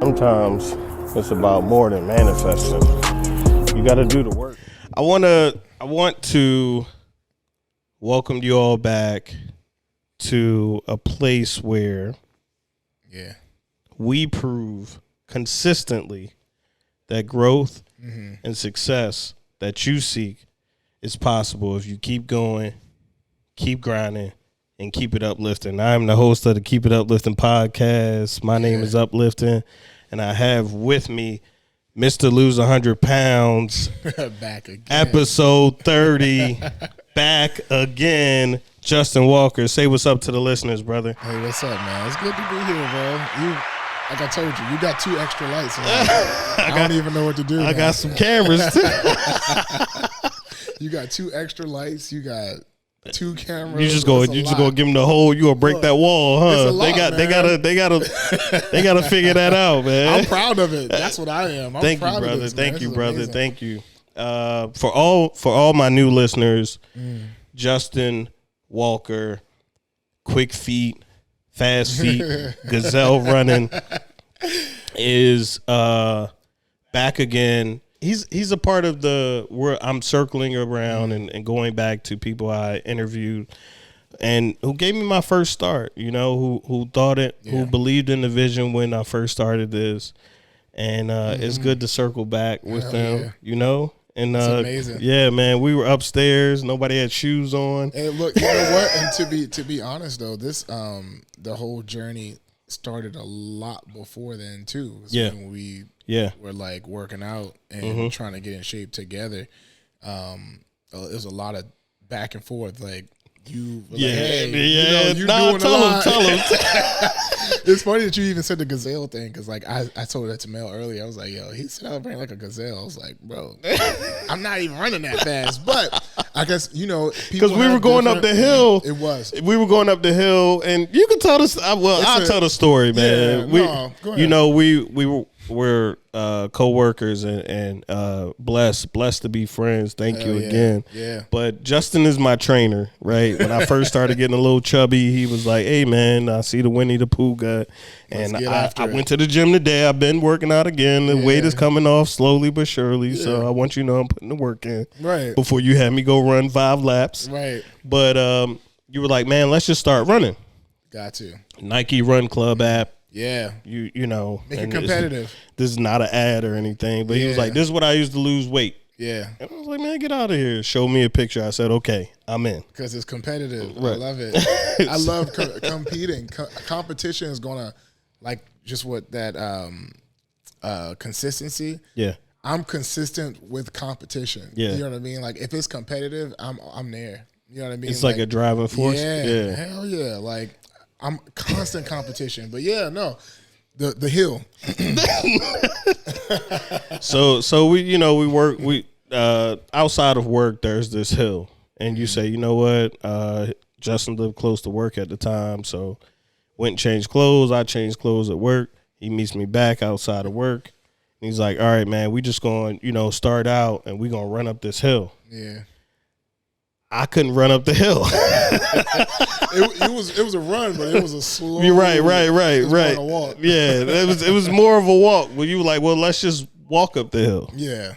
Sometimes it's about more than manifesting. You got to do the work. I want to welcome you all back to a place where we prove consistently that growth and success that you seek is possible if you keep going, keep grinding, and keep it uplifting. I'm the host of the Keep It Uplifting podcast. My name is Uplifting, and I have with me Mr. Lose 100 Pounds. Back again. Episode 30. Back again. Justin Walker. Say what's up to the listeners, brother. Hey, what's up, man? It's good to be here, bro. Like I told you got 2 extra lights. I don't even know what to do. I got some cameras, too. You got 2 extra lights. You got 2 cameras. You just go give them the whole. You gonna break that wall, huh? They gotta figure that out, man. I'm proud of it. That's what I am. Thank you, brother. Thank you, brother. Amazing. Thank you. For all my new listeners, Justin Walker, quick feet, fast feet, gazelle running, is back again. He's a part of where I'm circling around and going back to people I interviewed and who gave me my first start, who thought it, who believed in the vision when I first started this. And it's good to circle back with them, And it's amazing. Yeah, man, we were upstairs. Nobody had shoes on. And look, you know what? And to be honest though, this the whole journey started a lot before then too. When we were like working out and trying to get in shape together. It was a lot of back and forth. Like you were like, hey, you're doing a lot. Tell him. It's funny that you even said the gazelle thing because like I told that to Mel earlier. I was like, yo, he's celebrating like a gazelle. I was like, bro, I'm not even running that fast. But I guess, because we were going up the hill. It was. We were going up the hill, and you can tell this. I'll tell the story, man. Yeah, go ahead. We were co-workers and blessed to be friends. Thank you again. Yeah. But Justin is my trainer, right? When I first started getting a little chubby, he was like, "Hey, man, I see the Winnie the Pooh guy," and I went to the gym today. I've been working out again. The weight is coming off slowly but surely. Yeah. So I want you to know I'm putting the work in. Right. Before you had me go run 5 laps. Right. But you were like, "Man, let's just start running." Got to. Nike Run Club app. Yeah. You know. Make it competitive. This is not an ad or anything, but he was like, "This is what I used to lose weight." Yeah. And I was like, "Man, get out of here." Show me a picture. I said, "Okay, I'm in." Because it's competitive. Right. I love it. I love competing. Competition is going to, like, just what that consistency. Yeah. I'm consistent with competition. Yeah. You know what I mean? Like, if it's competitive, I'm there. You know what I mean? It's like a driving force. Yeah. Hell yeah. Like, I'm constant competition. But, yeah, no. The hill. So we work outside of work there's this hill. And you say, you know what? Justin lived close to work at the time, so went and changed clothes. I changed clothes at work. He meets me back outside of work. And he's like, "All right, man, we just going, start out and we going to run up this hill." Yeah. I couldn't run up the hill. It was a run, but it was a slow. Right. It was a walk. Yeah, it was more of a walk. Well, you were like, "Well, let's just walk up the hill." Yeah.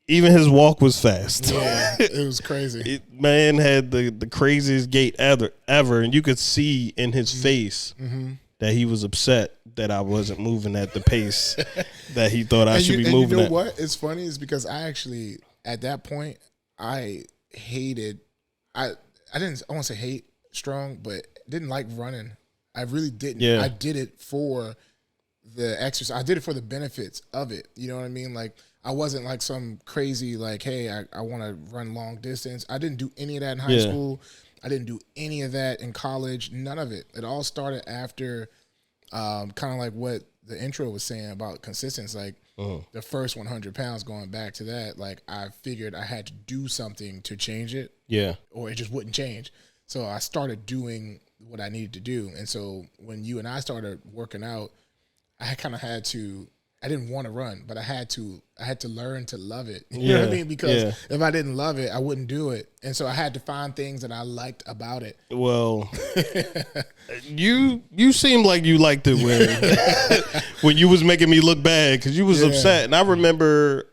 Even his walk was fast. Yeah, it was crazy. Man had the craziest gait ever, and you could see in his face that he was upset that I wasn't moving at the pace that he thought I should be moving at. You know what? It's funny is because I actually at that point I hated. I want to say hate strong, but didn't like running. I really didn't. Yeah. I did it for the exercise. I did it for the benefits of it. You know what I mean? Like I wasn't like some crazy like, hey, I want to run long distance. I didn't do any of that in high school. I didn't do any of that in college. None of it. It all started after kind of like what the intro was saying about consistency. Like the first 100 pounds, going back to that, like I figured I had to do something to change it. Yeah. Or it just wouldn't change. So I started doing what I needed to do. And so when you and I started working out, I kind of had to I didn't want to run, but I had to learn to love it. You know what I mean? Because if I didn't love it, I wouldn't do it. And so I had to find things that I liked about it. Well, you seemed like you liked it when you was making me look bad because you was upset. And I remember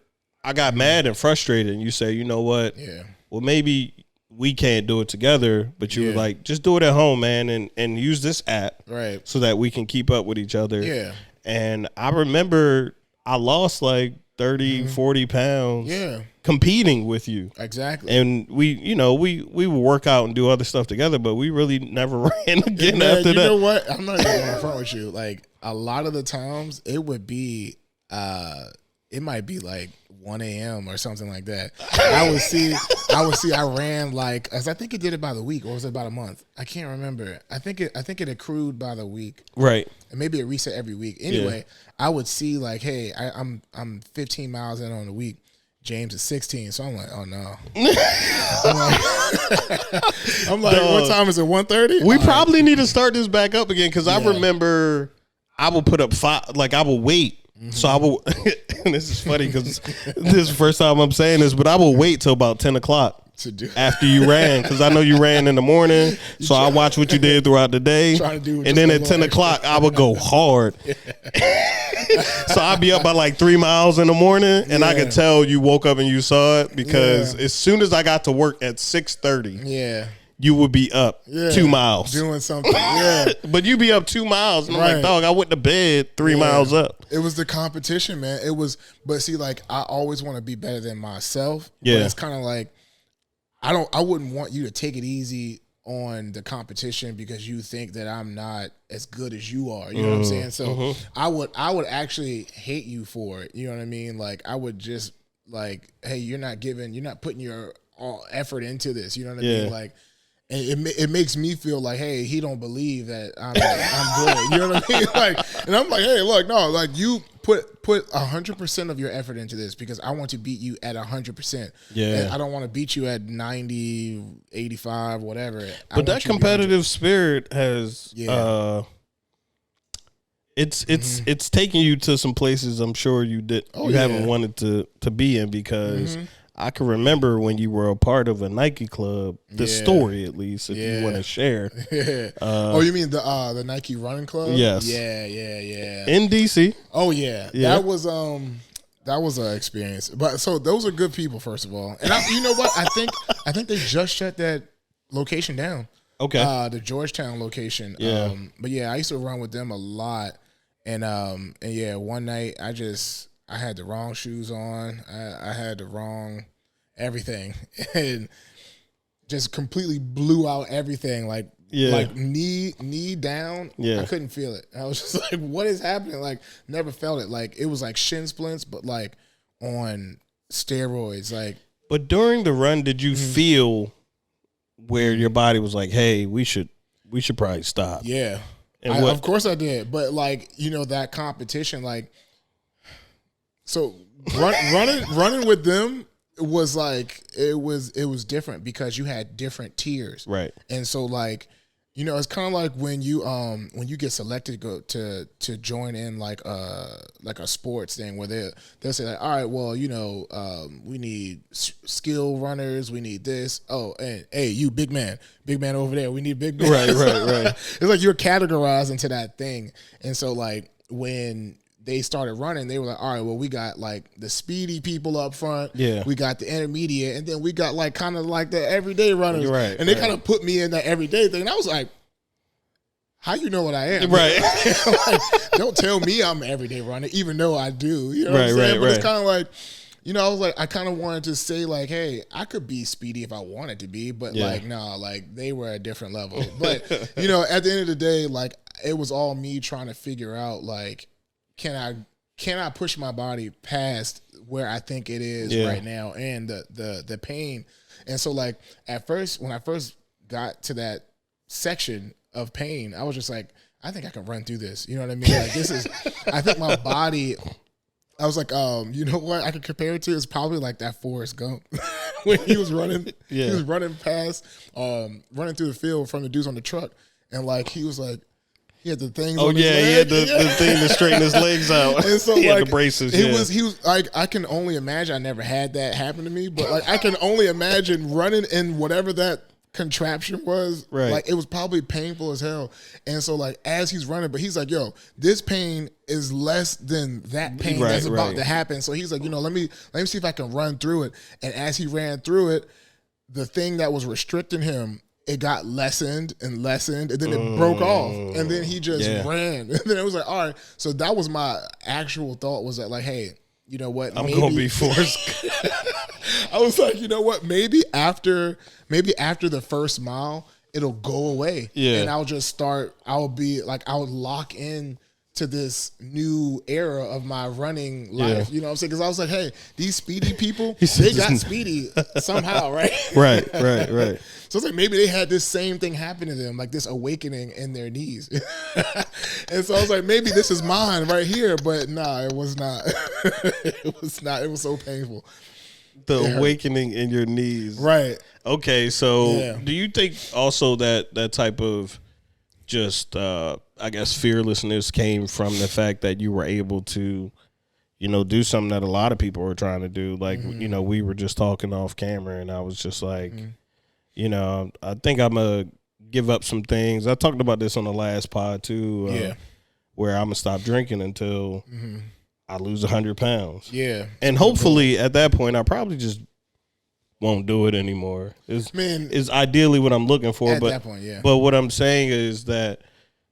I got mad and frustrated. And you said, you know what? Yeah. Well, maybe we can't do it together, but you were like, just do it at home, man, and use this app so that we can keep up with each other. Yeah. And I remember I lost like 30, 40 pounds competing with you. Exactly. And we would work out and do other stuff together, but we really never ran again after that. You know what? I'm not even going to front with you. Like a lot of the times it would be, it might be like 1 a.m. or something like that. I would see I ran like, as I think it did it by the week, or was it about a month? I can't remember. I think it accrued by the week. Right. And maybe it reset every week. Anyway, I would see like, hey, I'm 15 miles in on the week. James is 16. So I'm like, oh no. I'm like, what time is it? 1:30? We probably need to start this back up again because I remember I will put up I will wait. So I will, and this is funny because this is the first time I'm saying this, but I will wait till about 10 o'clock to do after you ran because I know you ran in the morning. So I watch what you did throughout the day. And then at 10 o'clock, I would go hard. So I'd be up by like 3 miles in the morning and I could tell you woke up and you saw it because as soon as I got to work at 6:30. You would be up 2 miles. Doing something, But you'd be up 2 miles. And I'm like, dog, I went to bed 3 miles up. It was the competition, man. It was, but see, like, I always want to be better than myself. Yeah. But it's kind of like, I wouldn't want you to take it easy on the competition because you think that I'm not as good as you are. You know what I'm saying? So I would actually hate you for it. You know what I mean? Like, I would just, like, hey, you're not putting your all effort into this. You know what I mean? Like, and it makes me feel like, hey, he don't believe that I'm good. You know what I mean? Like, and I'm like, hey, look, no, like you put 100% of your effort into this because I want to beat you at 100%. Yeah, and I don't want to beat you at 90, 85, whatever. But that competitive spirit has, it's taking you to some places I'm sure you haven't wanted to be in because. I can remember when you were a part of a Nike club, the story at least, if you want to share. Oh, you mean the Nike running club? Yes. Yeah. In DC. Oh yeah. That was an experience. But so those are good people, first of all. And you know what? I think they just shut that location down. Okay. The Georgetown location. Yeah. But yeah, I used to run with them a lot. And one night I had the wrong shoes on. I had the wrong everything and just completely blew out everything. Like knee down. Yeah. I couldn't feel it. I was just like, what is happening? Like never felt it. Like it was like shin splints, but like on steroids. Like, but during the run, did you feel where your body was like, hey, we should probably stop? Yeah. And of course I did. But like, that competition, like, so running with them was like it was different because you had different tiers, right? And so like it's kind of like when you get selected to join in like a sports thing where they'll say like, all right, well we need skill runners, we need this. Oh, and hey, you big man over there, we need big man. Right. It's like you're categorized into that thing, and so like when they started running, they were like, all right, well, we got like the speedy people up front. Yeah. We got the intermediate, and then we got like kind of like the everyday runners. Right. And they kind of put me in that everyday thing. And I was like, how you know what I am? Right. Like, don't tell me I'm an everyday runner, even though I do. You know what I'm saying? But it's kind of like, I was like, I kind of wanted to say like, hey, I could be speedy if I wanted to be, but like, no, like they were at a different level. But, at the end of the day, like it was all me trying to figure out like, can I push my body past where I think it is right now and the pain. And so like at first, when I first got to that section of pain, I was just like, I think I can run through this. You know what I mean? Like I think my body, I was like, you know what I could compare it to is probably like that Forrest Gump when he was running, he was running past, running through the field from the dudes on the truck. And like, he was like, He had the things. Oh on his yeah, leg. he had the thing to straighten his legs out. And so he like had the braces. He was like, I can only imagine. I never had that happen to me, but like I can only imagine running in whatever that contraption was. Right. Like it was probably painful as hell. And so like as he's running, but he's like, yo, this pain is less than that pain that's about to happen. So he's like, let me see if I can run through it. And as he ran through it, the thing that was restricting him, it got lessened, and then it broke off, and then he just ran. And then it was like, all right. So that was my actual thought, was that like, hey, you know what? I'm gonna be forced. I was like, you know what? Maybe after the first mile, it'll go away. Yeah. And I'll lock in to this new era of my running life. Yeah. You know what I'm saying? Because I was like, hey, these speedy people, they got speedy somehow, right? Right. So it's like maybe they had this same thing happen to them, like this awakening in their knees. And so I was like, maybe this is mine right here, but nah, it was not. It was not. It was so painful. The awakening in your knees. Right. Okay, so do you think also that type of just I guess fearlessness came from the fact that you were able to, do something that a lot of people were trying to do? Like, we were just talking off camera, and I was just like, I think I'm going to give up some things. I talked about this on the last pod too, where I'm going to stop drinking until I lose 100 pounds. Yeah. And hopefully at that point, I probably just won't do it anymore. Is ideally what I'm looking for. At that point, yeah. But what I'm saying is that,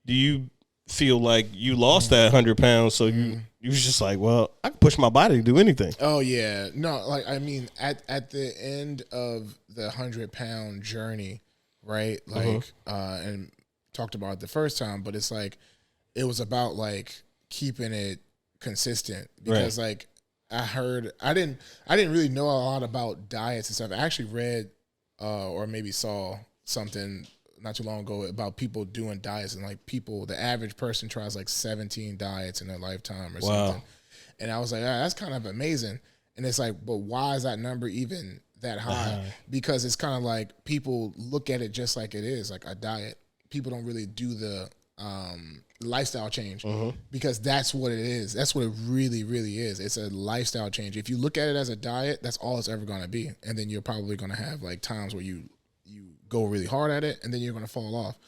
do you feel like you lost that 100 pounds, so you was just like, well, I can push my body to do anything? Oh yeah, no, like I mean, at the end of the 100-pound journey, right? Like, and talked about it the first time, but it's like it was about like keeping it consistent, because like I didn't really know a lot about diets and stuff. I actually read or maybe saw something not too long ago about people doing diets, and like the average person tries like 17 diets in their lifetime or something. And I was like, that's kind of amazing. And it's like, but why is that number even that high? Because it's kind of like people look at it just like it is, like a diet. People don't really do the lifestyle change, because that's what it is. That's what it really, really is. It's a lifestyle change. If you look at it as a diet, that's all it's ever going to be. And then you're probably going to have like times where you go really hard at it, and then you're going to fall off.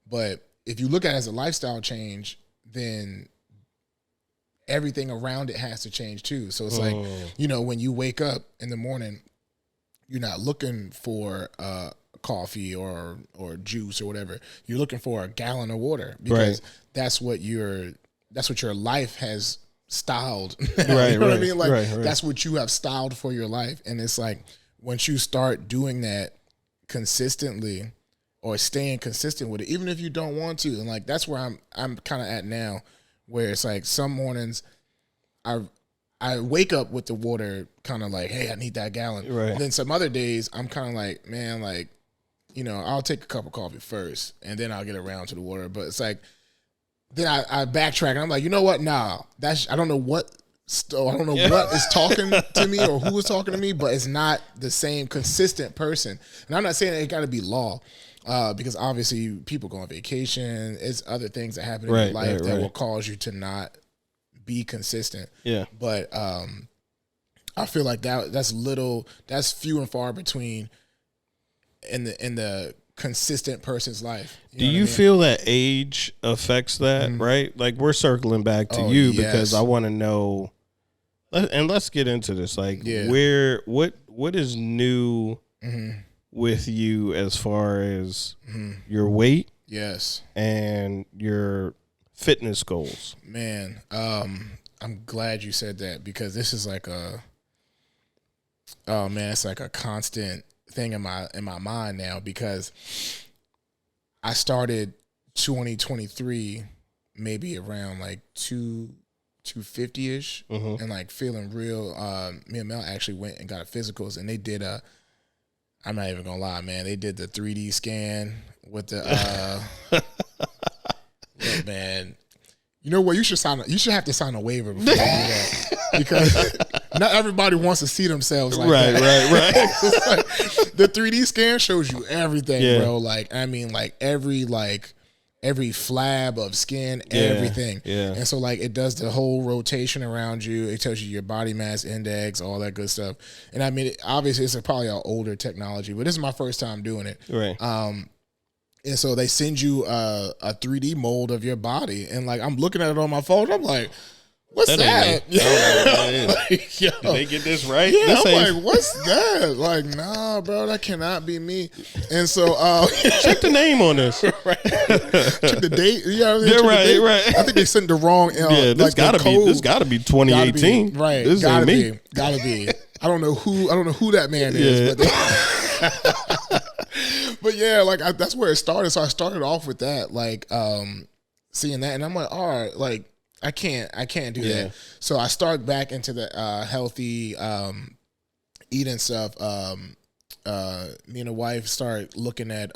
But if you look at it as a lifestyle change, then everything around it has to change too. So it's like, when you wake up in the morning, you're not looking for coffee or juice or whatever. You're looking for a gallon of water, because that's what your life has styled. You know what I mean? Like that's what you have styled for your life. And it's like, once you start doing that consistently, or staying consistent with it, even if you don't want to, and like that's where I'm kind of at now, where it's like some mornings I wake up with the water kind of like, hey, I need that gallon. And then some other days I'm kind of like, man, like, I'll take a cup of coffee first and then I'll get around to the water. But it's like, then I backtrack and I'm like, you know what? Nah, I don't know what is talking to me or who is talking to me, but it's not the same consistent person. And I'm not saying it got to be law, because obviously people go on vacation. It's other things that happen in your life that will cause you to not be consistent. Yeah. But I feel like that's few and far between in the consistent person's life. Do you feel that age affects that, right? Like, we're circling back to you because I want to know, and let's get into this. Like, what is new with you as far as your weight? Yes. And your fitness goals? Man, I'm glad you said that, because this is like it's like a constant thing in my mind now, because I started 2023 maybe around like 250-ish and like feeling real. Me and Mel actually went and got a physicals, and they did I'm not even gonna lie, man, they did the 3D scan with the look, man, you know what, you should have to sign a waiver before you do that, because not everybody wants to see themselves like that. Like, the 3D scan shows you everything, bro. Like, I mean, like every every flab of skin, Yeah, everything. yeah. And so like it does the whole rotation around you. It tells you your body mass index, all that good stuff. And I mean, obviously it's probably an older technology, but this is my first time doing it. Right. And so they send you a 3D mold of your body, and like I'm looking at it on my phone, I'm like, what's that? Like, yo, did they get this right? Yeah, This I'm like, what's that? Like, nah, bro, that cannot be me. And so check the name on this. Right. Check the date. You know what I mean? Yeah, right. I think they sent the wrong. Yeah, this like gotta be 2018. Right. This gotta ain't be. me. Gotta be. I don't know who that man is, but but yeah, like that's where it started. So I started off with that, like seeing that, and I'm like, all right, like I can't do that. So I start back into the healthy eating stuff. Me and the wife start looking at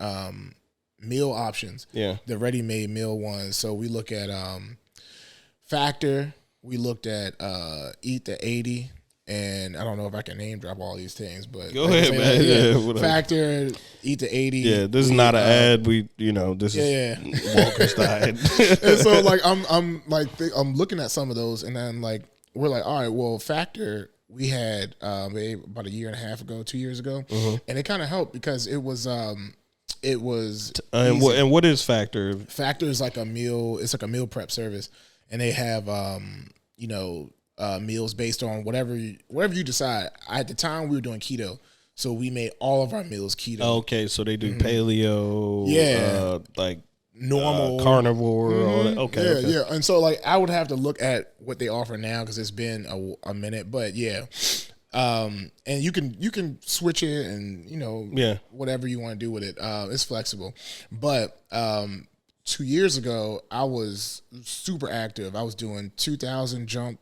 meal options. Yeah, the ready-made meal ones. So we look at Factor. We looked at Eat the 80. And I don't know if I can name drop all these things, but go ahead, man. Yeah, Factor, Eat the 80. Yeah, this is not an ad. This is Walker's diet. And so like I'm looking at some of those, and then like we're like, all right, well, Factor we had about a year and a half ago, 2 years ago, and it kind of helped because it was and what is Factor? Factor is like a meal. It's like a meal prep service, and they have meals based on whatever you decide. At the time, we were doing keto, so we made all of our meals keto. Okay, so they do paleo, like normal, carnivore. All that. Okay, yeah. And so like I would have to look at what they offer now because it's been a minute, but yeah. And you can switch it and whatever you want to do with it. It's flexible, but 2 years ago I was super active. I was doing 2,000 jumps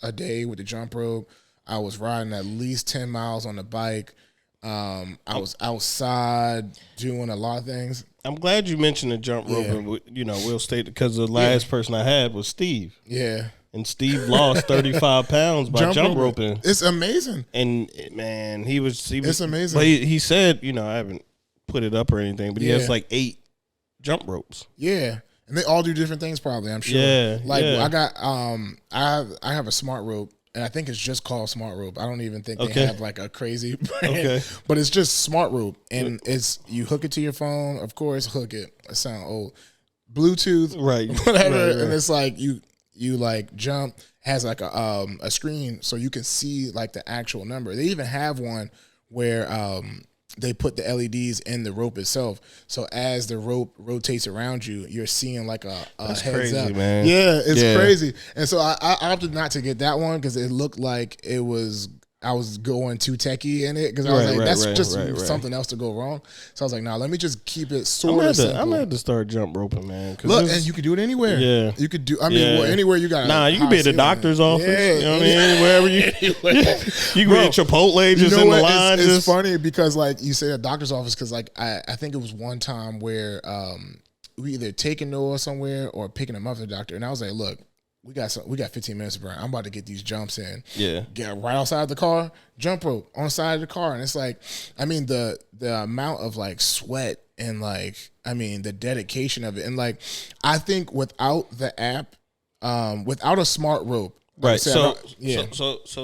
a day with the jump rope. I was riding at least 10 miles on the bike. I was outside doing a lot of things. I'm glad you mentioned the jump rope, and we'll state because the last person I had was Steve. Yeah. And Steve lost 35 pounds by jump roping. It's amazing. And man, he was it's amazing. But he said, I haven't put it up or anything, but he has like 8 jump ropes. Yeah. And they all do different things, probably. I'm sure. Yeah, I got I have a smart rope, and I think it's just called smart rope. I don't even think they have like a crazy brand, but it's just smart rope, and it's you hook it to your phone. Of course, hook it. I sound old. Bluetooth, right? Whatever, right. And it's like you like jump has like a screen so you can see like the actual number. They even have one where they put the LEDs in the rope itself. So as the rope rotates around you, you're seeing like a That's heads crazy, up. Man. Yeah, it's crazy. And so I opted not to get that one because it looked like I was going too techie in it because I was like, that's just something else to go wrong. So I was like, nah, let me just keep it sort of simple. I'm gonna have to start jump roping, man. Look, and you can do it anywhere. Yeah, you could do. I mean, anywhere you got. Nah, you can be at the doctor's office. Yeah, you know what I mean, wherever you. You can be at Chipotle just in the line. It's funny because like you say a doctor's office because like I think it was one time where we either taking Noah somewhere or picking him up at the doctor, and I was like, look. We got 15 minutes, bro. I'm about to get these jumps in. Yeah. Get right outside the car, jump rope on the side of the car. And it's like, I mean, the amount of like sweat and like, I mean, the dedication of it. And like, I think without the app, without a smart rope. Right. So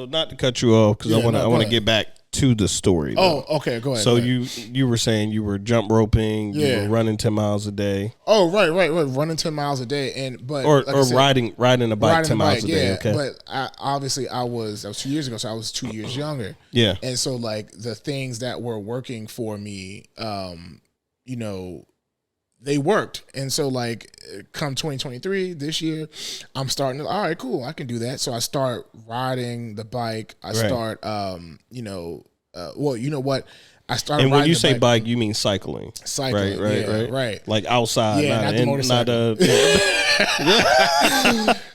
not to cut you off because I want to get back to the story. Though. Oh, okay. Go ahead. So you were saying you were jump roping, you were running 10 miles a day. Oh, right. Running 10 miles a day, or riding a bike 10 miles a day. Okay. But I was 2 years ago, so I was 2 years younger. Yeah. And so like the things that were working for me, they worked. And so like come 2023 this year, I'm starting to, all right, cool, I can do that. So I start riding the bike. I start well, you know what? I started and when you say bike, you mean cycling. Cycling. Right. Like outside, not the motorcycle.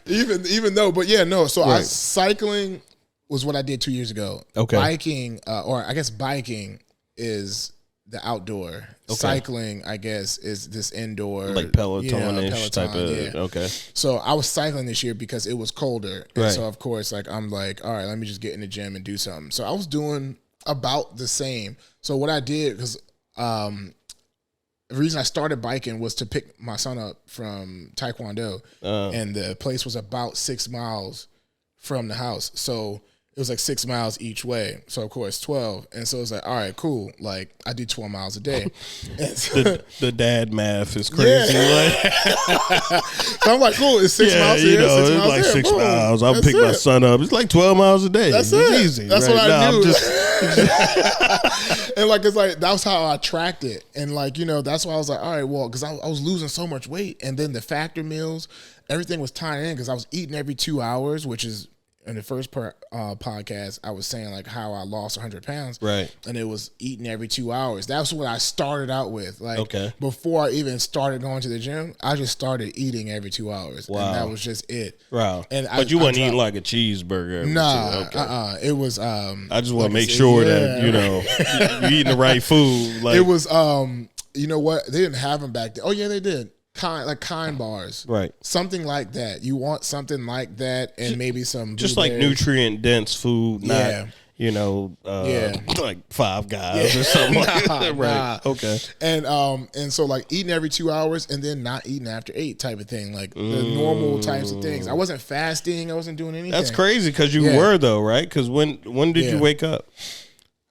Even though, but yeah, no. So cycling was what I did 2 years ago. Okay. Biking, or I guess biking is the outdoor. Okay. Cycling, I guess, is this indoor, like Peloton-ish type of. Yeah. Okay. So I was cycling this year because it was colder, and so of course, like I'm like, all right, let me just get in the gym and do something. So I was doing about the same. So what I did, because the reason I started biking was to pick my son up from Taekwondo, and the place was about 6 miles from the house. So it was like 6 miles each way. So of course 12. And so it's like, all right, cool. Like I do 12 miles a day. And so, the dad math is crazy. Yeah. So I'm like, cool. It's 6 miles here. 6 miles it's like there. 6 Boom. miles. I'll pick my son up. It's like 12 miles a day. That's it's it. easy. That's right? what I do. I'm just, and like, it's like, that's how I tracked it. And like, that's why I was like, all right, well, because I was losing so much weight. And then the factor meals, everything was tying in because I was eating every 2 hours, which is, in the first podcast, I was saying like how I lost 100 pounds. Right. And it was eating every 2 hours. That's what I started out with. Like, okay. Before I even started going to the gym, I just started eating every 2 hours. Wow. And that was just it. Wow. And but you weren't eating like a cheeseburger. Nah. It was. I just want to make sure that, you're eating the right food. Like, it was, you know what? They didn't have them back then. Oh, yeah, they did. Kind bars, right? Something like that. You want something like that, and maybe some just like nutrient dense food, not like Five Guys or something like that, right? Okay. And so like eating every 2 hours and then not eating after 8 type of thing, like the normal types of things. I wasn't fasting. I wasn't doing anything. That's crazy because you were though, right? Because when did you wake up?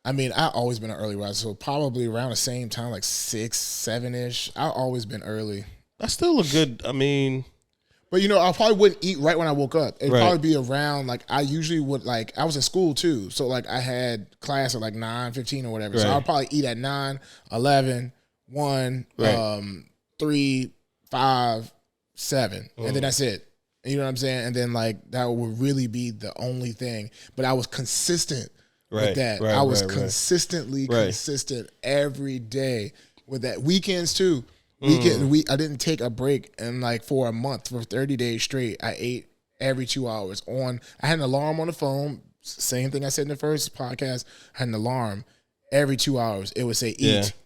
I mean, I've always been an early riser, so probably around the same time, like 6, 7-ish. I've always been early. That's still a good, but I probably wouldn't eat right when I woke up. It'd probably be around, like, I usually would, like, I was in school too. So, like, I had class at like 9:15 or whatever. So I'd probably eat at 9, 11, 1, 3, 5, 7. And then that's it. You know what I'm saying? And then, like, that would really be the only thing. But I was consistent with that. I was consistently consistent every day with that. Weekends too. I didn't take a break, and like for a month, for 30 days straight, I ate every 2 hours. I had an alarm on the phone. Same thing I said in the first podcast. I had an alarm every 2 hours. It would say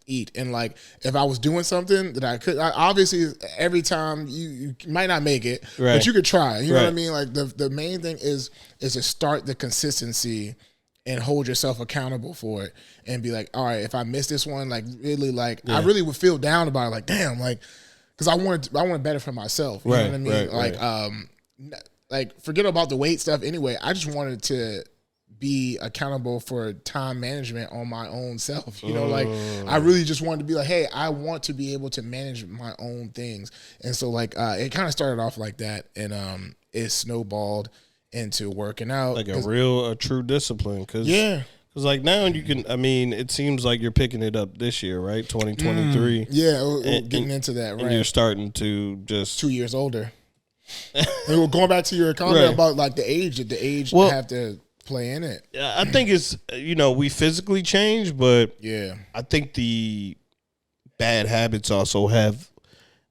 eat. And like if I was doing something that I could, obviously every time you might not make it, but you could try. You know what I mean? Like the main thing is to start the consistency and hold yourself accountable for it and be like, all right, if I miss this one, like really, like I really would feel down about it. Like, damn, like, cause I wanted better for myself. You know what I mean? Like forget about the weight stuff anyway. I just wanted to be accountable for time management on my own self. You know, like I really just wanted to be like, hey, I want to be able to manage my own things. And so like, it kind of started off like that, and it snowballed into working out, like a true discipline. Because like now you can, I mean, it seems like you're picking it up this year, right? 2023. Getting into that, right? And you're starting to just 2 years older. And we're going back to your comment about like the age have to play in it. I think it's, we physically change, but I think the bad habits also have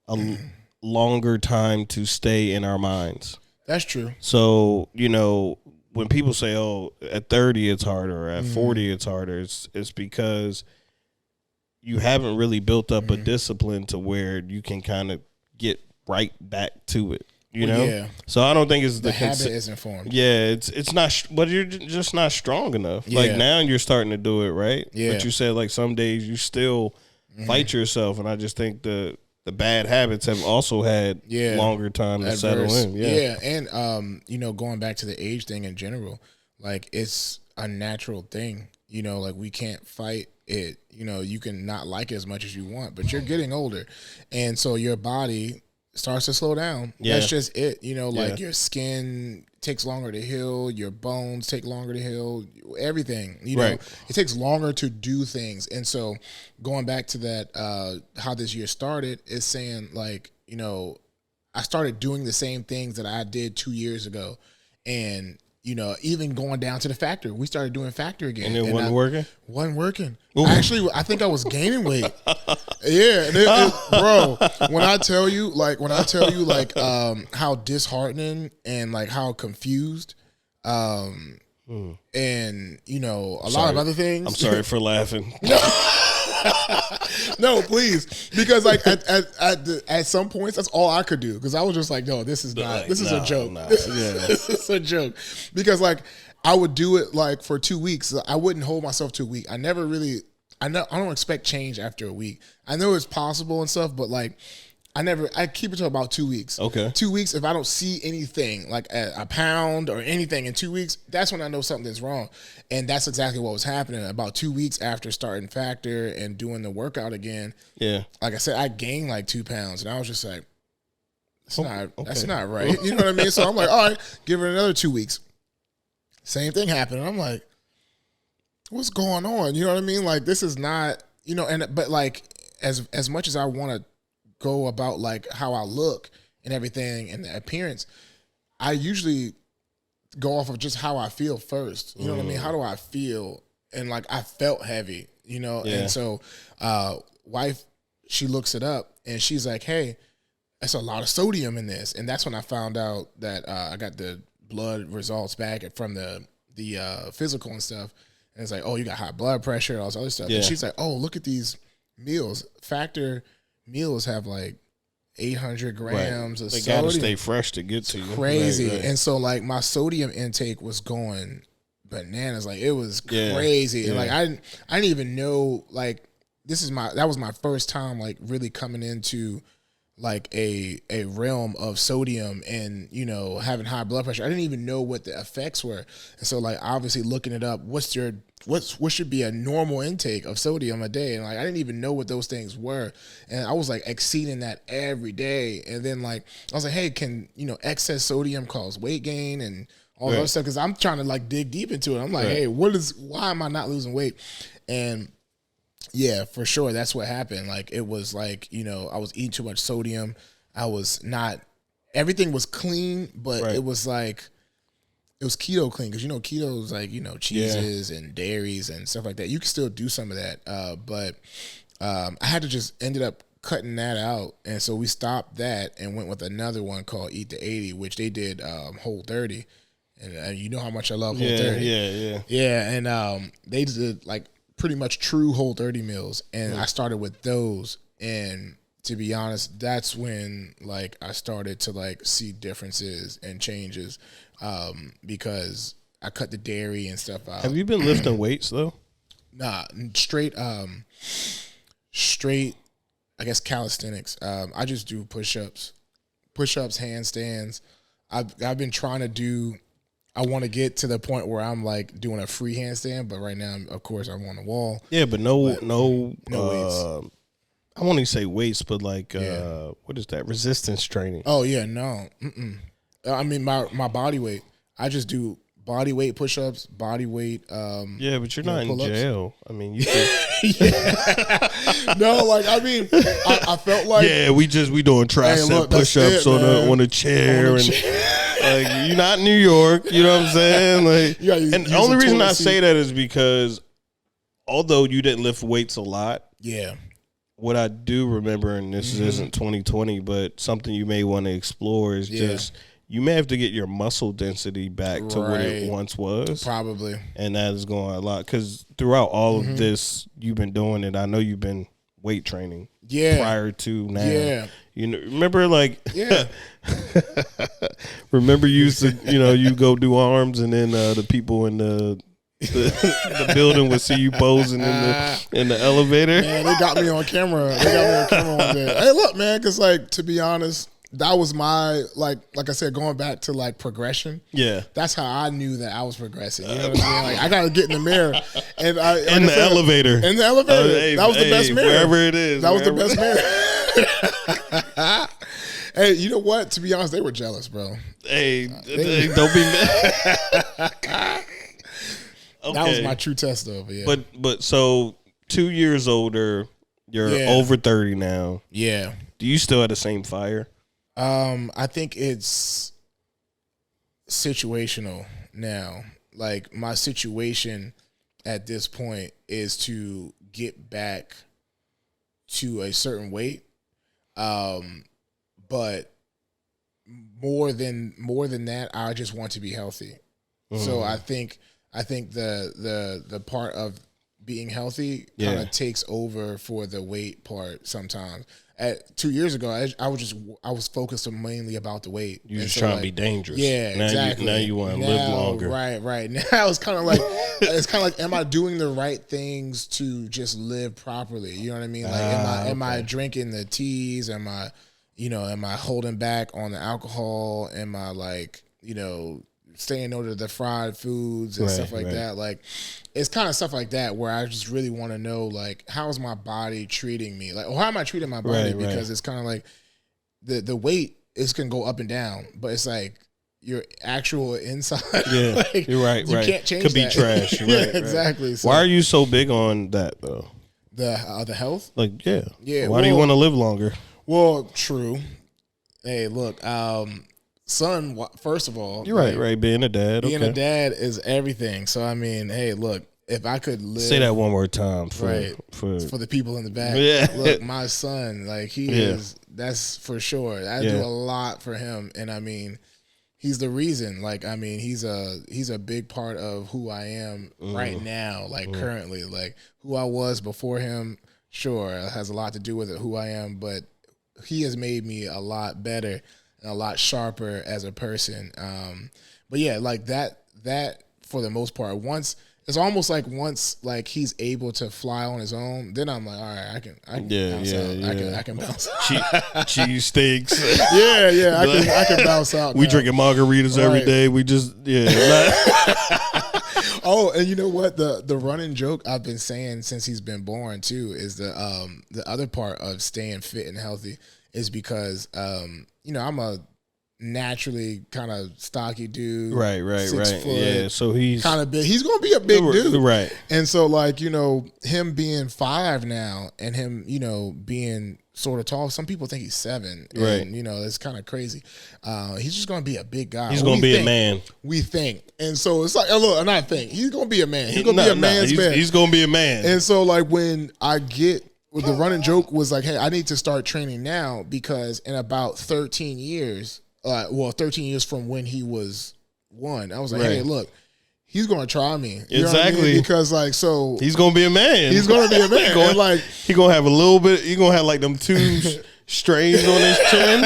a longer time to stay in our minds. That's true. So, when people say, oh, at 30 it's harder, or at 40 it's harder, it's because you haven't really built up a discipline to where you can kind of get right back to it, you know? Yeah. So I don't think it's the habit isn't formed. Yeah, it's not, but you're just not strong enough. Yeah. Like now you're starting to do it, right? Yeah. But you said like some days you still fight yourself, and I just think the bad habits have also had longer time to settle in. Yeah. And, going back to the age thing in general, like it's a natural thing, like we can't fight it. You can not like it as much as you want, but you're getting older. And so your body starts to slow down. Yeah. That's just it. Like your skin takes longer to heal, your bones take longer to heal, everything. It takes longer to do things. And so going back to that, how this year started is saying like, I started doing the same things that I did 2 years ago. And even going down to the factory, we started doing factory again. And it wasn't working? Wasn't working. Actually, I think I was gaining weight. Bro, when I tell you how disheartening and like how confused, and lot of other things. I'm sorry for laughing. No, please, because like at some points that's all I could do, because I was just like, no, this is not. This is a joke. This is a joke, because like I would do it like for 2 weeks. I wouldn't hold myself to a week. I never really. I don't expect change after a week. I know it's possible and stuff, but like I keep it to about 2 weeks. Okay. 2 weeks, if I don't see anything like a pound or anything in 2 weeks, that's when I know something's wrong. And that's exactly what was happening. About 2 weeks after starting Factor and doing the workout again. Yeah. Like I said, I gained like 2 pounds, and I was just like, that's not right. You know what I mean? So I'm like, all right, give it another 2 weeks. Same thing happened. And I'm like, what's going on? You know what I mean? Like, this is not, but like as much as I want to go about like how I look and everything and the appearance, I usually go off of just how I feel first. You know what I mean? How do I feel? And like, I felt heavy, and so wife, she looks it up and she's like, hey, that's a lot of sodium in this. And that's when I found out that I got the blood results back from the physical and stuff. And it's like, oh, you got high blood pressure, all this other stuff. Yeah. And she's like, oh, look at these meals. Factor meals have like 800 grams of sodium. They got to stay fresh to get to you. Crazy. Right. And so like my sodium intake was going bananas. Like it was crazy. Yeah. And like I didn't even know, like that was my first time like really coming into like a realm of sodium and having high blood pressure. I didn't even know what the effects were. And so like obviously looking it up, what should be a normal intake of sodium a day, and like I didn't even know what those things were, and I was like exceeding that every day. And then like I was like, hey, can excess sodium cause weight gain and all that stuff? Because I'm trying to like dig deep into it. I'm like, hey, why am I not losing weight? And yeah, for sure. That's what happened. Like, it was like, I was eating too much sodium. I was not, everything was clean, but it was like, it was keto clean. Cause keto is like, cheeses and dairies and stuff like that. You can still do some of that. But I had to just ended up cutting that out. And so we stopped that and went with another one called Eat the 80, which they did Whole30. And you know how much I love Whole30. Yeah. And they did like pretty much true Whole30 meals, and I started with those. And to be honest, that's when like I started to like see differences and changes, because I cut the dairy and stuff out. Have you been lifting weights though? Nah, straight I guess calisthenics. I just do push-ups, handstands. I've been trying to do. I want to get to the point where I'm like doing a free handstand, but right now, of course, I'm on the wall. Yeah, but no weights. I won't even say weights, but like what is that? Resistance training. Oh yeah, no. I mean my body weight. I just do body weight push-ups, body weight. Yeah, but you're not in jail. I mean, you. No, like I mean, I felt like we doing tricep push-ups on a chair like you're not in New York, you know what I'm saying? Like, and the only reason I say that is because although you didn't lift weights a lot, what I do remember, and this isn't 2020, but something you may want to explore is just you may have to get your muscle density back to what it once was, probably, and that is going a lot because throughout all of this you've been doing it. I know you've been weight training prior to now. Yeah. Remember like remember you used to, you go do arms and then the people in the building would see you posing in the elevator. Man, they got me on camera. One day. Hey, look, man, because like to be honest, that was my like I said, going back to like progression. Yeah, that's how I knew that I was progressing. You know what I mean? Like I gotta get in the mirror and in the elevator. That was the best mirror. Wherever it is, that was the best mirror. Hey, you know what? To be honest, they were jealous, bro. Hey, don't be mad. Okay. That was my true test, though. Yeah. But so 2 years older, you're over 30 now. Yeah. Do you still have the same fire? I think it's situational now. Like my situation at this point is to get back to a certain weight. But more than that, I just want to be healthy. So I think the part of being healthy kind of takes over for the weight part sometimes. 2 years ago, I was focused mainly about the weight. You just trying to be dangerous. Yeah, exactly. Now you want to live longer. Right. Now it's kind of like am I doing the right things to just live properly? You know what I mean? Like, am I drinking the teas? Am I holding back on the alcohol? Am I like, staying over the fried foods and stuff like that? Like, it's kind of stuff like that where I just really want to know, like, how is my body treating me? Like, or how am I treating my body? Because it's kind of like the weight can go up and down, but it's like your actual inside. Yeah, like, you're right. You can't change Could be that. trash. Exactly. So, why are you so big on that though? The health? Like, yeah. Why well, do you want to live longer? Well, true. Hey, look, son, first of all, you're right. Being a dad, a dad is everything. So I mean, hey, look, if I could live, say that one more time for the people in the back. Yeah, look, my son, like he is. That's for sure. I do a lot for him, and I mean, he's the reason. Like, I mean, he's a big part of who I am right now. Like currently, like who I was before him. Sure, it has a lot to do with it, who I am, but he has made me a lot better and a lot sharper as a person. But yeah, like that for the most part, it's almost like once like he's able to fly on his own, then I'm like, all right, I can bounce out. I can bounce out. Cheese steaks. I can bounce out. We drinking margaritas every day. We just Oh, and you know what? The running joke I've been saying since he's been born too is the other part of staying fit and healthy is because I'm a naturally kind of stocky dude. Right. 6 foot, yeah, so he's kind of big. He's gonna be a big dude. Right. And so like, him being 5 now and him, being sort of tall. Some people think he's 7. Right. And, it's kind of crazy. He's just going to be a big guy. He's going to be a man. We think. And so it's like, look, I'm not thinking. He's going to be a man. He's going to be a man's man. He's going to be a man. And so like when the running joke was like, hey, I need to start training now because in about 13 years, 13 years from when he was 1, I was like, hey, look, he's gonna try me. You know what I mean? Because like, so he's gonna be a man. He's gonna be a man. He gonna have a little bit. He gonna have like them 2 strains on his chin.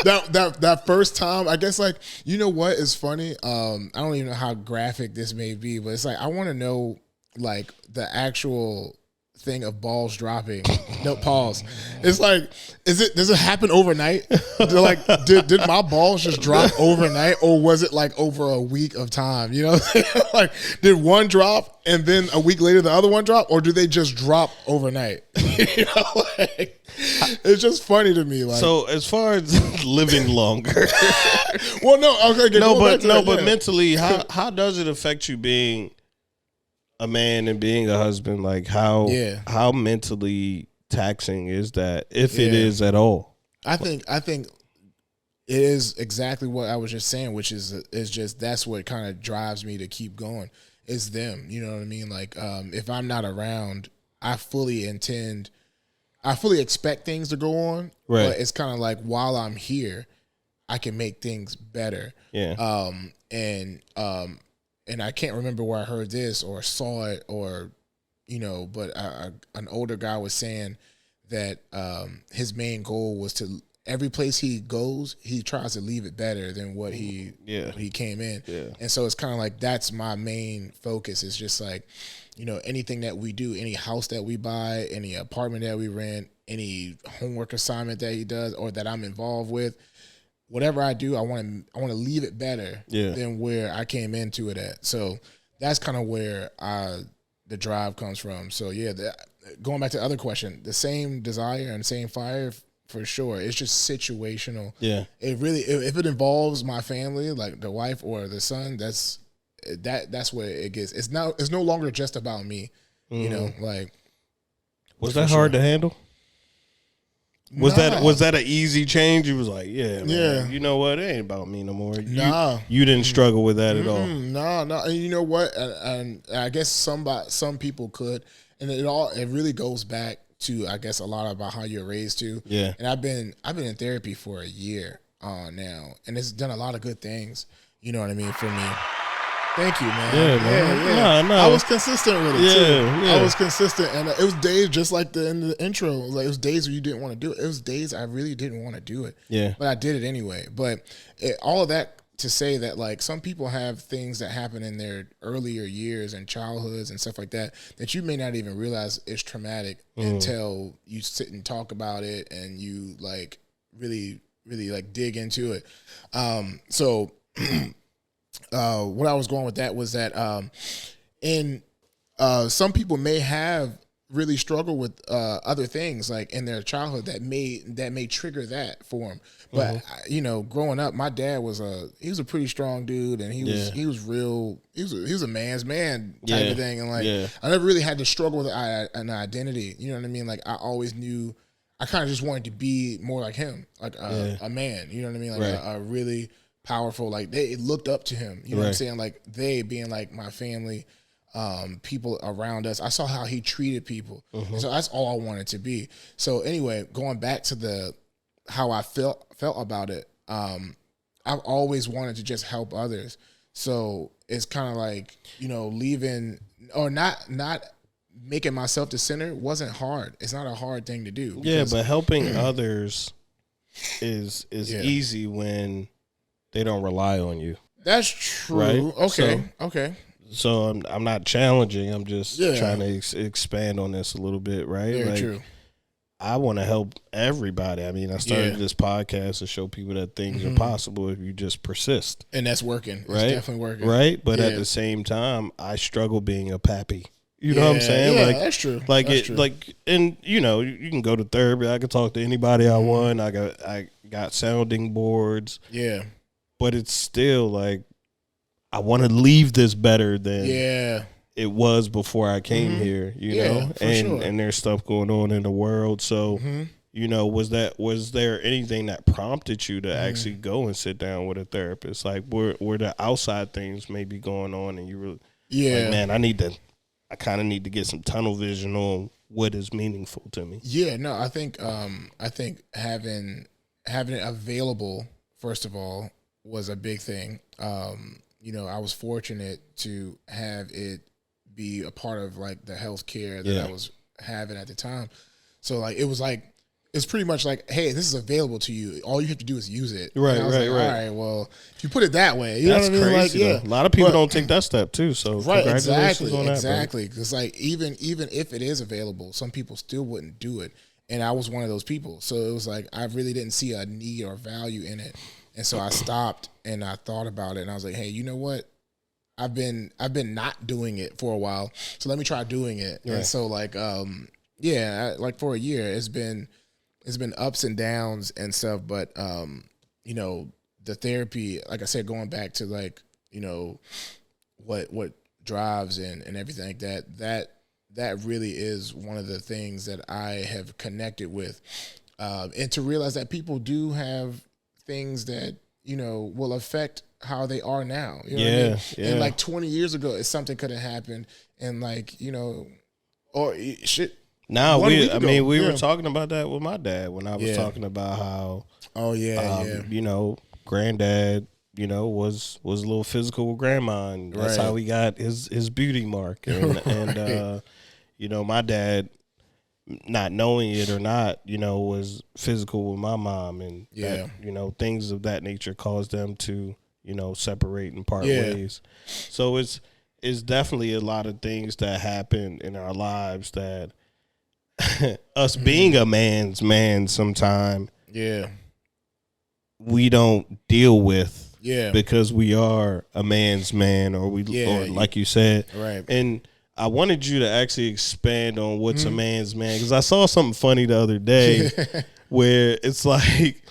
That first time, I guess, like, you know what is funny? I don't even know how graphic this may be, but it's like I want to know like the actual thing of balls dropping. No, pause. It's like, does it happen overnight? Did my balls just drop overnight, or was it like over a week of time? You know, like did one drop and then a week later the other one drop, or do they just drop overnight? It's just funny to me. Like, so as far as living longer, well, no, okay, but mentally, how does it affect you being a man and being a husband? Like how mentally taxing is that, if it is at all? I think it is exactly what I was just saying, which is just that's what kind of drives me to keep going. Is them, you know what I mean? Like if I'm not around, I fully expect things to go on, right? But it's kind of like while I'm here, I can make things better. Yeah. And I can't remember where I heard this or saw it, or but an older guy was saying that his main goal was to every place he goes, he tries to leave it better than what he came in. Yeah. And so it's kind of like that's my main focus. It's just like, anything that we do, any house that we buy, any apartment that we rent, any homework assignment that he does or that I'm involved with, whatever I do, I want to leave it better than where I came into it at. So that's kind of where the drive comes from. So yeah, going back to the other question, the same desire and the same fire for sure. It's just situational. Yeah. It really, if it involves my family, like the wife or the son, that's where it gets. It's no longer just about me. Like. Was that hard to handle? Was that an easy change? You was like, yeah, man, you know what? It ain't about me no more. You didn't struggle with that at all. No. And you know what? And I guess some people could, and it really goes back to, I guess, a lot about how you're raised too. Yeah. And I've been in therapy for a year now, and it's done a lot of good things. You know what I mean, for me. Thank you, man. Yeah, man. No. I was consistent with it too. Yeah. I was consistent, and it was days just like in the intro. Like it was days where you didn't want to do it. It was days I really didn't want to do it. Yeah. But I did it anyway. But all of that to say that like some people have things that happen in their earlier years and childhoods and stuff like that that you may not even realize is traumatic until you sit and talk about it and you like really like dig into it. So. What I was going with that was that some people may have really struggled with other things like in their childhood that may trigger that for them. But growing up, my dad was a pretty strong dude, and he was a man's man type of thing, and like I never really had to struggle with an identity. You know what I mean? Like I always knew I kind of just wanted to be more like him, like a man. You know what I mean? Like a really powerful, like they looked up to him, you know what I'm saying? Like they being like my family, people around us. I saw how he treated people. So that's all I wanted to be. So anyway, going back to how I felt about it, I've always wanted to just help others. So it's kind of like, leaving or not making myself the center wasn't hard. It's not a hard thing to do. Yeah, but helping others is easy when they don't rely on you. That's true. Right? Okay. So I'm not challenging. I'm just trying to expand on this a little bit, right? Very true. I want to help everybody. I mean, I started this podcast to show people that things are possible if you just persist. And that's working. Right? It's definitely working. Right? But at the same time, I struggle being a pappy. You know what I'm saying? Yeah, like that's true. Like that's true. and you can go to therapy. I can talk to anybody I want. I got sounding boards. Yeah. But it's still like I want to leave this better than it was before I came here, you know? And there's stuff going on in the world. So, was there anything that prompted you to actually go and sit down with a therapist? Like were the outside things maybe going on and you really like, man, I kind of need to get some tunnel vision on what is meaningful to me. Yeah, no, I think having it available, first of all, was a big thing. I was fortunate to have it be a part of like the healthcare that I was having at the time. So like it's pretty much like, hey, this is available to you. All you have to do is use it. Right. All right. Well, if you put it that way, you that's know what I mean? Crazy, like, a lot of people don't take that step too. So congratulations on that. Exactly. Because like even if it is available, some people still wouldn't do it. And I was one of those people. So it was like I really didn't see a need or value in it. And so I stopped and I thought about it and I was like, hey, you know what? I've been not doing it for a while, so let me try doing it. Right. And so like like for a year it's been ups and downs and stuff, but the therapy, like I said, going back to like, what drives and everything like that really is one of the things that I have connected with. And to realize that people do have things that, will affect how they are now. You know what I mean? Yeah. And like 20 years ago, if something could have happened and like, or shit. Now we were talking about that with my dad when I was talking about how granddad, was a little physical with grandma, and that's how he got his beauty mark. And my dad, not knowing it or not, was physical with my mom, and that, things of that nature caused them to, separate and part ways. So it's definitely a lot of things that happen in our lives that us being a man's man sometime we don't deal with because we are a man's man, or or like you said, right. And I wanted you to actually expand on what's a man's man, because I saw something funny the other day where it's like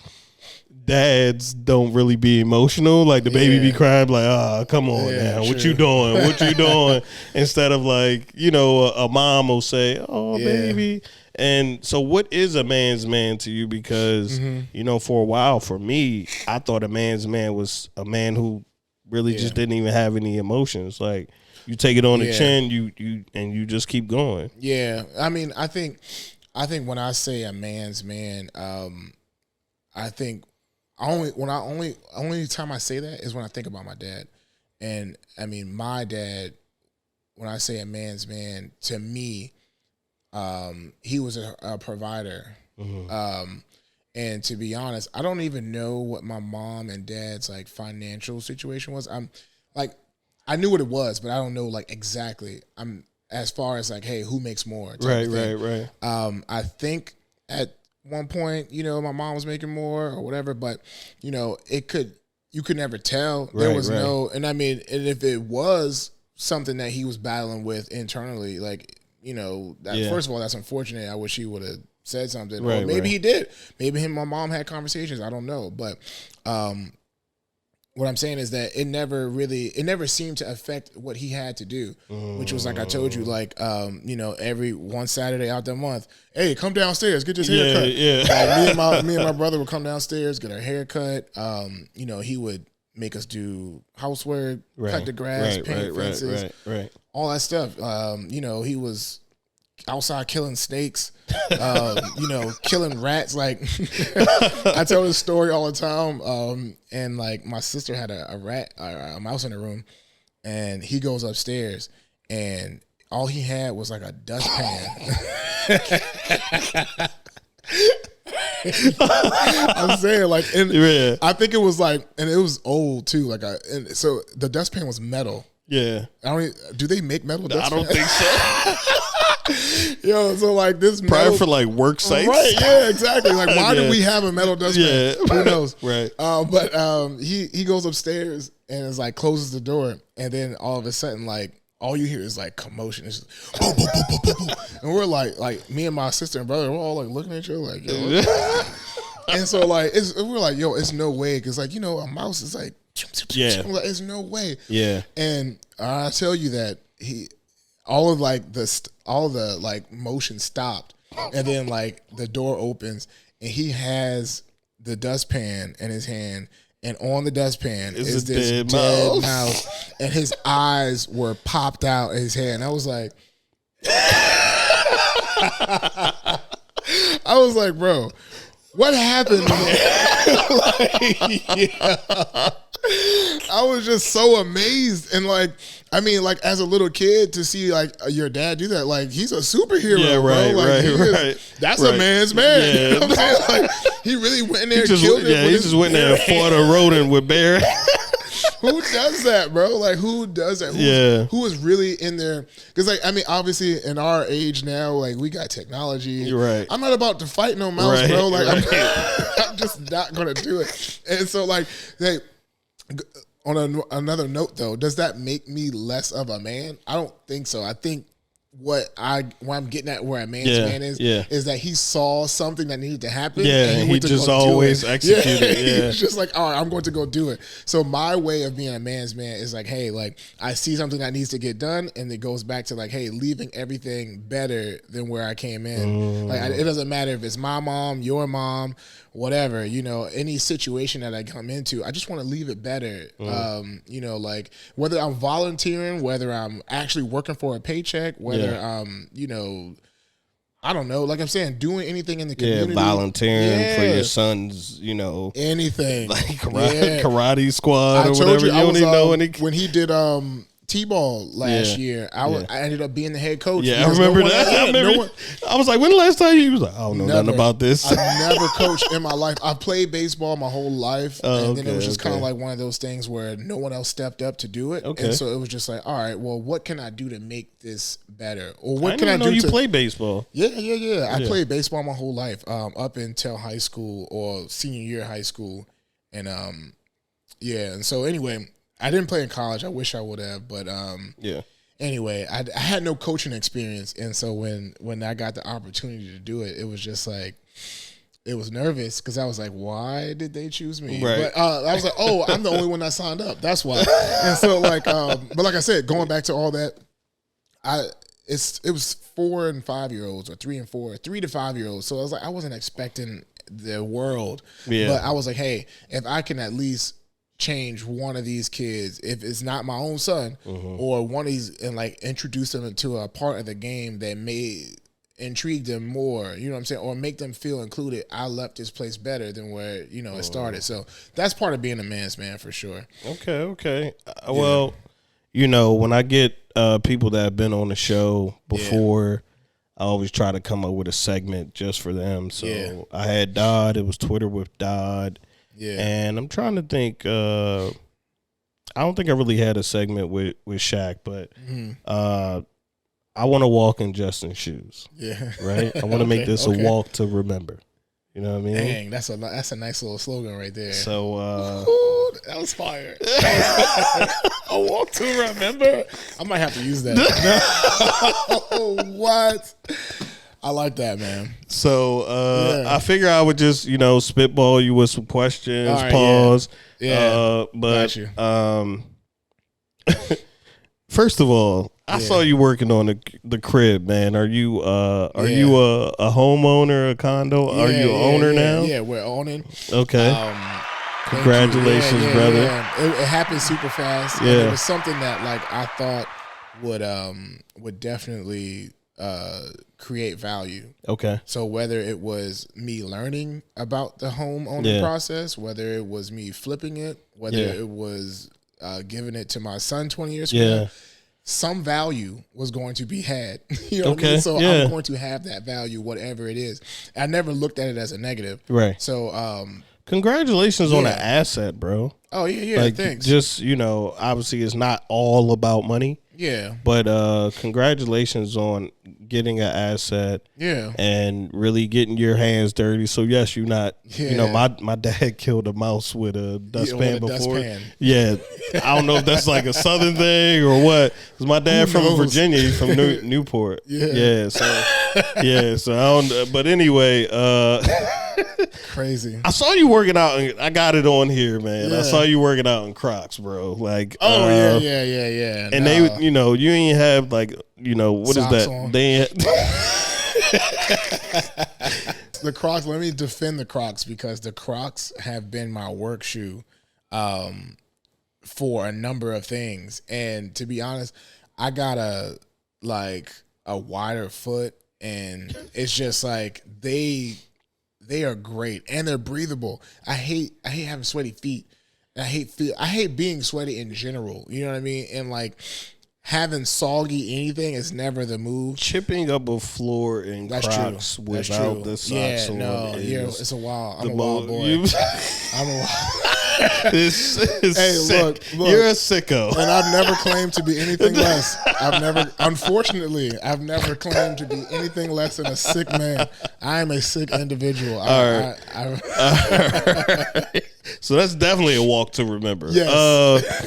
dads don't really be emotional. Like the baby be crying like, come on now, what you doing? What you doing? Instead of like, a mom will say, oh, baby. And so what is a man's man to you? Because, for a while, for me, I thought a man's man was a man who really just didn't even have any emotions. Like, you take it on the chin, you just keep going. Yeah. I mean, I think when I say a man's man, I think only time I say that is when I think about my dad. And I mean, my dad, when I say a man's man, to me, he was a provider. And to be honest, I don't even know what my mom and dad's like financial situation was. I'm like, I knew what it was, but I don't know like exactly. I'm as far as like, hey, who makes more? Right. I think at one point, you know, my mom was making more or whatever, but you know, you could never tell. There was no, and I mean, and if it was something that he was battling with internally, like, you know, first of all, that's unfortunate. I wish he would have said something. Or maybe he did. Maybe him and my mom had conversations. I don't know. But what I'm saying is that it never seemed to affect what he had to do, which was like I told you, like, you know, every one Saturday out the month, hey, come downstairs, get this haircut. Yeah. Like, me and my brother would come downstairs, get our haircut. You know, he would make us do housework, cut the grass, paint fences, all that stuff. You know, he was outside killing snakes, you know, killing rats. Like I tell this story all the time. And like my sister had a mouse in her room, and he goes upstairs, and all he had was like a dustpan. I'm saying like, I think it was like, and it was old too. Like and so the dustpan was metal. Yeah, do they make metal dustpan? I don't think so. Yo, so like this probably for like work sites, right? Yeah, exactly. Like, why do we have a metal dustpan? Who knows? Right. But he goes upstairs and is like closes the door, and then all of a sudden, like, all you hear is like commotion. It's just boom, boom, boom, boom, boom, boom. And we're like me and my sister and brother, we're all like looking at each other like, yo. And so like we're like, yo, it's no way, because like, you know, a mouse is like, like, it's no way. Yeah. And I tell you that all the like motion stopped, and then like the door opens, and he has the dustpan in his hand, and on the dustpan is this dead mouse, and his eyes were popped out of his head, and I was like, bro, what happened? I was just so amazed, and like, I mean, like, as a little kid to see like your dad do that, like, he's a superhero, bro. Like, that's a man's man. Yeah. You know what I'm saying? Like, he really went in there and killed it. Yeah, he just went in there and fought a rodent with bear. Who does that, bro? Like, who does that? Who is really in there? Because, like, I mean, obviously, in our age now, like, we got technology. You're right. I'm not about to fight no mouse, bro. Like, I'm just not gonna do it. And so, like, on another note, though, does that make me less of a man? I don't think so. I think what I'm getting at, where a man's man is that he saw something that needed to happen. Yeah, and he just always executed. Yeah. He's just like, all right, I'm going to go do it. So my way of being a man's man is like, hey, like, I see something that needs to get done, and it goes back to like, hey, leaving everything better than where I came in. Like, it doesn't matter if it's my mom, your mom, whatever, you know, any situation that I come into, I just want to leave it better. You know, like, whether I'm volunteering, whether I'm actually working for a paycheck, whether I'm, you know, I don't know, like I'm saying, doing anything in the community. Yeah, volunteering for your son's, you know, anything. Like karate squad or whatever. You don't even know any. When he did T-ball last year, I ended up being the head coach. Yeah, I remember that. I was like, when the last time you was like, I don't know nothing about this. I never coached in my life. I played baseball my whole life, and then it was just kind of like one of those things where no one else stepped up to do it. And so it was just like, all right, well, what can I do to make this better? Or what can I do? You play baseball? Yeah. I played baseball my whole life, up until high school or senior year of high school, and and so anyway. I didn't play in college. I wish I would have, but anyway, I had no coaching experience, and so when I got the opportunity to do it, it was just like, it was nervous because I was like, why did they choose me? Right. But I was like, oh, I'm the only one that signed up. That's why. And so like, but like I said, going back to all that, it was 4 and 5 year olds or 3 and 4, 3 to 5 year olds. So I was like, I wasn't expecting the world, but I was like, hey, if I can at least change one of these kids, if it's not my own son or one of these, and like introduce them into a part of the game that may intrigue them more, you know what I'm saying, or make them feel included, I left this place better than where, it started. So that's part of being a man's man for sure. Okay. Well, when I get people that have been on the show before, I always try to come up with a segment just for them. So I had Dodd. It was Twitter with Dodd. Yeah. And I'm trying to think. I don't think I really had a segment with Shaq, but I want to walk in Justin's shoes. Yeah. Right? I want to make this a walk to remember. You know what I mean? Dang, that's a nice little slogan right there. So ooh, that was fire. A walk to remember. I might have to use that. What? I like that, man. So I figure I would just spitball you with some questions. Right, pause. Yeah. But first of all, I saw you working on the crib, man. Are you a homeowner, a condo? Are you an owner now? Yeah, we're owning. Okay. Congratulations, brother. Yeah. It happened super fast. Yeah. It was something that I thought would definitely create value. Okay. So whether it was me learning about the home owning process, whether it was me flipping it, whether it was giving it to my son 20 years from now, some value was going to be had. You know what I mean? So I'm going to have that value, whatever it is. I never looked at it as a negative. Right. So congratulations on the asset, bro. Oh, yeah, thanks. Just, obviously it's not all about money. Yeah. But congratulations on getting an asset. Yeah. And really getting your hands dirty. So yes, you're not my dad killed a mouse with a dustpan before. Yeah. I don't know if that's like a southern thing or what. Cause my dad from Virginia, he's from Newport. Yeah. So I don't but anyway, crazy. I saw you working out, and I got it on here, man. I saw you working out in Crocs, bro. Like, yeah. And they, you ain't have what socks is that? On. They the Crocs. Let me defend the Crocs because the Crocs have been my work shoe, for a number of things. And to be honest, I got a wider foot, and it's just they are great and they're breathable. I hate having sweaty feet. I hate being sweaty in general. You know what I mean? And having soggy anything is never the move. Chipping up a floor in Crocs without the socks on. It's a wild. I'm a wild boy. I'm a wild. Hey, look, you're a sicko, and I've never claimed to be anything less. Unfortunately, I've never claimed to be anything less than a sick man. I am a sick individual. All right. So that's definitely a walk to remember. Yes.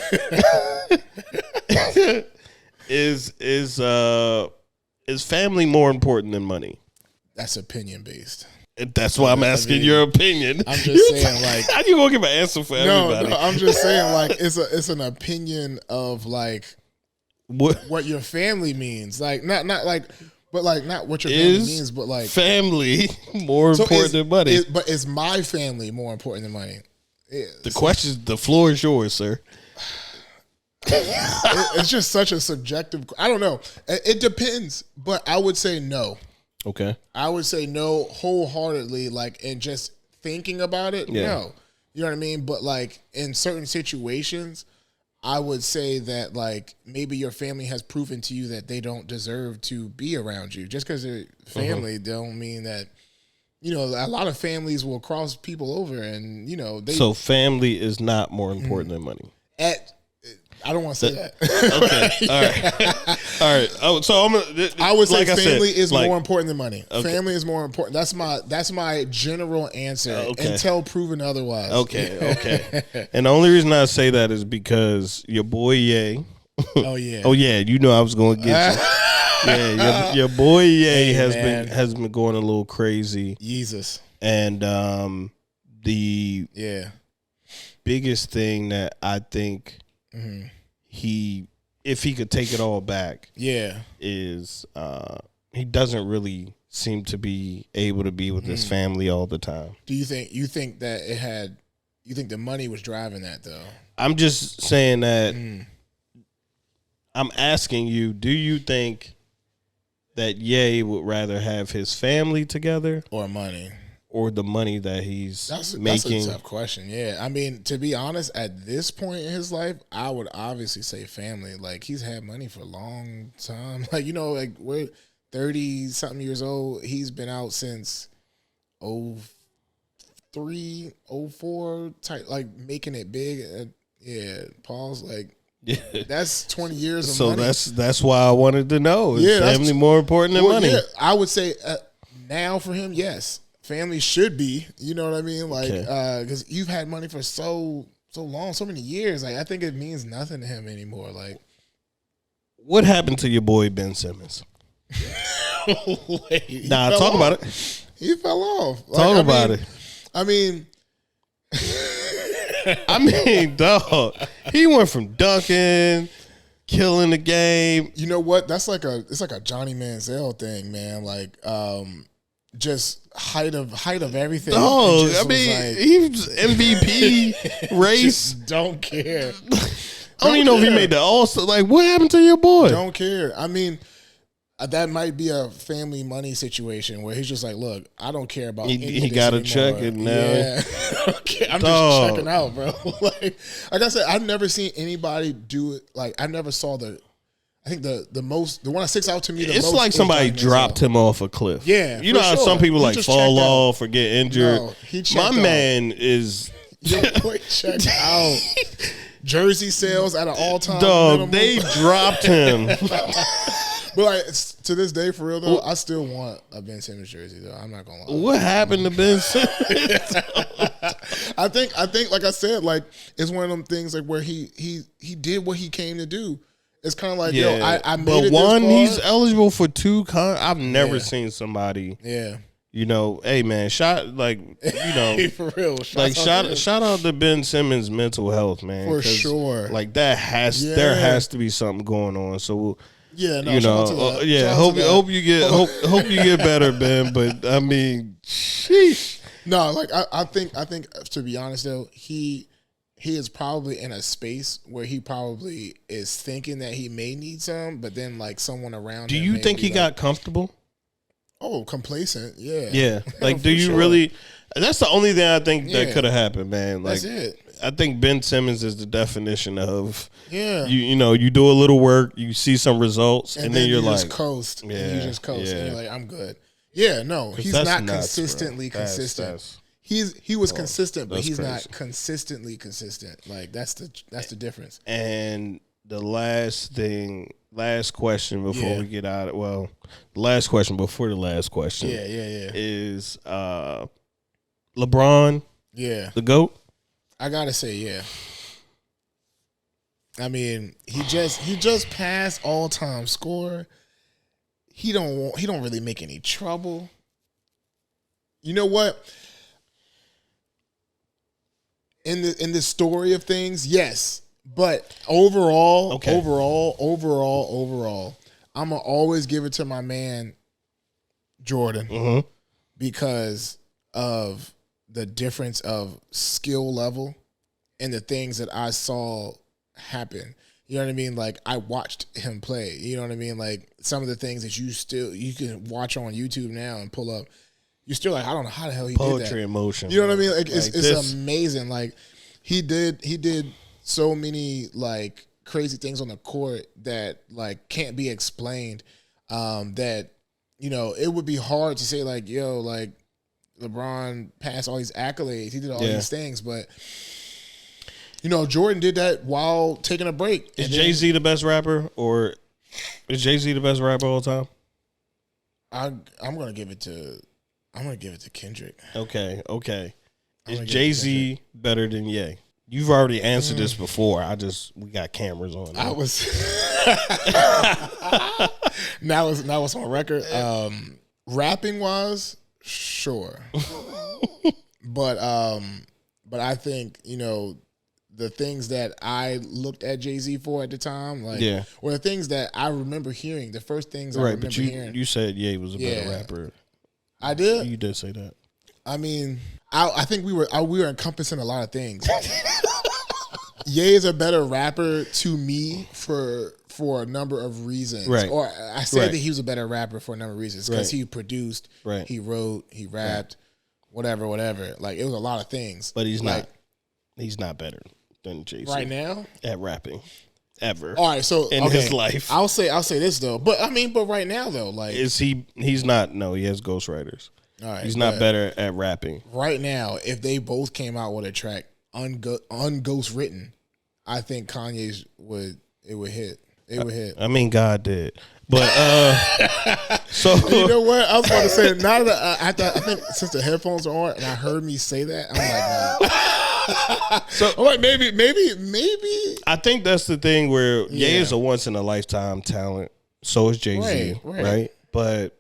Is family more important than money? That's opinion based. That's why I'm asking your opinion. I'm just saying, how you gonna give an answer for everybody? No, I'm just saying, it's an opinion of what your family means, not what your family means, but family more important than money. But is my family more important than money? The floor is yours, sir. It's just such a subjective. I don't know. It depends, but I would say no. Okay. I would say no wholeheartedly, and just thinking about it, no. You know what I mean? But in certain situations, I would say that maybe your family has proven to you that they don't deserve to be around you. Just because they're family don't mean that, a lot of families will cross people over and, So family is not more important than money. I don't want to say that. Okay. All right. Oh, so I would say family is more important than money. Okay. Family is more important. That's my general answer until proven otherwise. Okay. And the only reason I say that is because your boy Ye. Oh yeah. I was going to get you. Yeah, your boy Ye has been going a little crazy. Jesus. And the biggest thing that I think if he could take it all back, is he doesn't really seem to be able to be with his family all the time. Do you think that you think the money was driving that though? I'm just saying that I'm asking you, do you think that Ye would rather have his family together or money. Or the money that he's making? That's a tough question. Yeah. I mean, to be honest, at this point in his life, I would obviously say family. Like, he's had money for a long time. Like, like we're 30-something years old. He's been out since 03, 04, type, like, making it big. Yeah, Paul's like, that's 20 years of money. So that's why I wanted to know. Is family more important than money? Yeah, I would say now for him, yes. Family should be, you know what I mean? Like, because you've had money for so long, so many years. Like, I think it means nothing to him anymore. Like, what happened to your boy Ben Simmons? Talk about it. He fell off. Talk about it. I mean, dog. He went from dunking, killing the game. You know what? It's like a Johnny Manziel thing, man. Like, just height of everything. Dog, he was MVP race. Just don't care. I don't even know if he made the All-Star. Like, what happened to your boy? Don't care. I mean, that might be a family money situation where he's just like, look, I don't care about he got a check and now. Yeah. I'm just checking out, bro. like I said, I've never seen anybody do it. Like, I never saw the one that sticks out to me the most. It's like somebody dropped him off a cliff. Yeah. You know how some people like fall off or get injured? No, he checked My out. Man is Your boy checked out. Jersey sales at an all-time dog, minimum. they dropped him. But like, to this day, for real though, I still want a Ben Simmons jersey though. I'm not gonna lie. What happened to Ben Simmons? I think, like I said, like, it's one of them things like where he did what he came to do. It's kind of like, I made but it one, this he's eligible for 2. I've never seen somebody. Yeah. Hey man, for real. Shout out to Ben Simmons' mental health, man. For sure. Like there has to be something going on. So yeah, no, hope you get better, Ben. But I mean, sheesh. No, like I think to be honest though, he is probably in a space where he probably is thinking that he may need some, but then like someone around. Do you think he got comfortable? Oh, complacent, yeah. Yeah. Like, do you really? That's the only thing I think that could have happened, man. Like, that's it. I think Ben Simmons is the definition of you do a little work, you see some results, and then you're like, just coast. Yeah, and you just coast, and you're like, I'm good. Yeah, no, he's not consistently consistent. He was consistent, but he's not consistently consistent. Like that's the difference. And the last question before we get out. Well, the last question before the last question. Is LeBron? Yeah, the GOAT. I gotta say, yeah. I mean, he just passed all-time scorer. He don't really make any trouble. You know what? In the story of things, yes. But overall, I'm gonna always give it to my man Jordan because of the difference of skill level and the things that I saw happen. You know what I mean? Like, I watched him play. You know what I mean? Like, some of the things that you can watch on YouTube now and pull up. You're still like, I don't know how the hell he did that. Poetry in motion. You know what I mean? Like, it's amazing. Like, he did so many like crazy things on the court that like can't be explained. That it would be hard to say like, yo, like LeBron passed all these accolades, he did all these things, but Jordan did that while taking a break. Is Jay-Z the best rapper, or is Jay-Z the best rapper all time? I'm gonna give it to Kendrick. Okay. Is Jay-Z better than Ye? You've already answered this before. We got cameras on. I was now it's on record. Rapping wise, sure. but I think, the things that I looked at Jay-Z for at the time, or the things that I remember hearing, the first things I remember hearing. You said Ye was a better rapper. I did. You did say that. I mean, I think we were encompassing a lot of things. Ye is a better rapper to me for for a number of reasons. Right. Or I said that he was a better rapper for a number of reasons because he produced, he wrote, he rapped, whatever. Like it was a lot of things. But he's not. He's not better than Jay-Z right now at rapping ever. All right, so in his life, I'll say this though. But I mean, but right now though, like, is he? He's not. No, he has ghostwriters. All right, he's not better at rapping right now. If they both came out with a track unghost written, I think Kanye's would hit. It would hit. I mean, God did, but so you know what? I was about to say now that I think since the headphones are on and I heard me say that, I'm like, no. So I'm like, maybe. I think that's the thing where Ye is a once in a lifetime talent. So is Jay-Z, right? But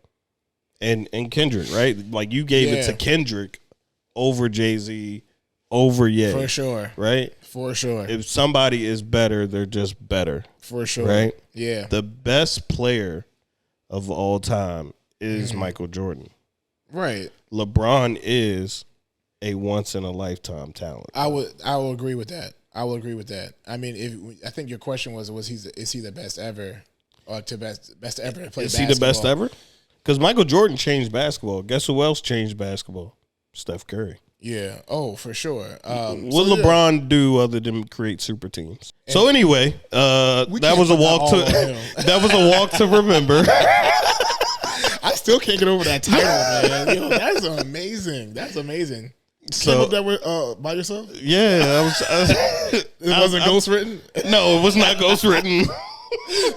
and Kendrick, right? Like you gave it to Kendrick over Jay-Z, over Ye, for sure, right? For sure. If somebody is better, they're just better, for sure, right? Yeah. The best player of all time is Michael Jordan, right? LeBron is a once in a lifetime talent. I will agree with that. I mean, I think your question was is he the best ever, or best ever to play basketball? Is he the best ever? Because Michael Jordan changed basketball. Guess who else changed basketball? Steph Curry. Yeah. Oh, for sure. What LeBron do other than create super teams? So anyway, that was a walk to remember. I still can't get over that title, man. Yo, that's amazing. So came up that way by yourself? Yeah, it wasn't ghost written. No, it was not ghost written.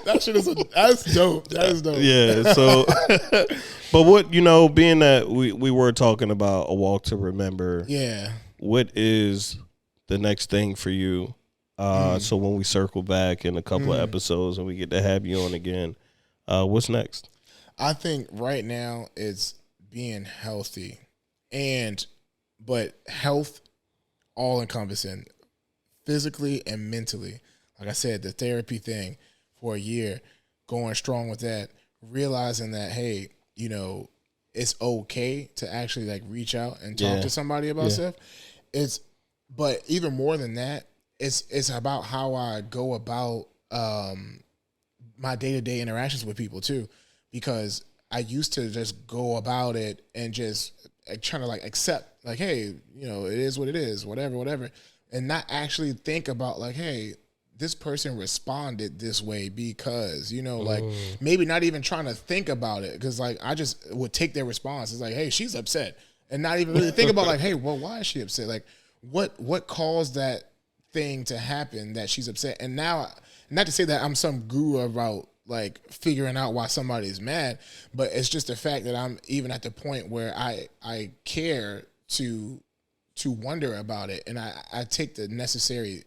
That's dope. That is dope. Yeah. So, but what being that we were talking about a walk to remember. Yeah. What is the next thing for you? So when we circle back in a couple of episodes and we get to have you on again, what's next? I think right now it's being healthy, but health all encompassing, physically and mentally. Like I said, the therapy thing for a year, going strong with that, realizing that, hey, it's okay to actually like reach out and talk to somebody about stuff. But even more than that, it's about how I go about my day-to-day interactions with people too, because I used to just go about it and just trying to like accept, like, hey, it is what it is, whatever, and not actually think about like, hey, this person responded this way because, like maybe not even trying to think about it, because like I just would take their response. It's like, hey, she's upset, and not even really think about like, hey, well, why is she upset? Like what caused that thing to happen that she's upset? And now, not to say that I'm some guru about like figuring out why somebody's mad, but it's just the fact that I'm even at the point where I care to wonder about it, and I take the necessary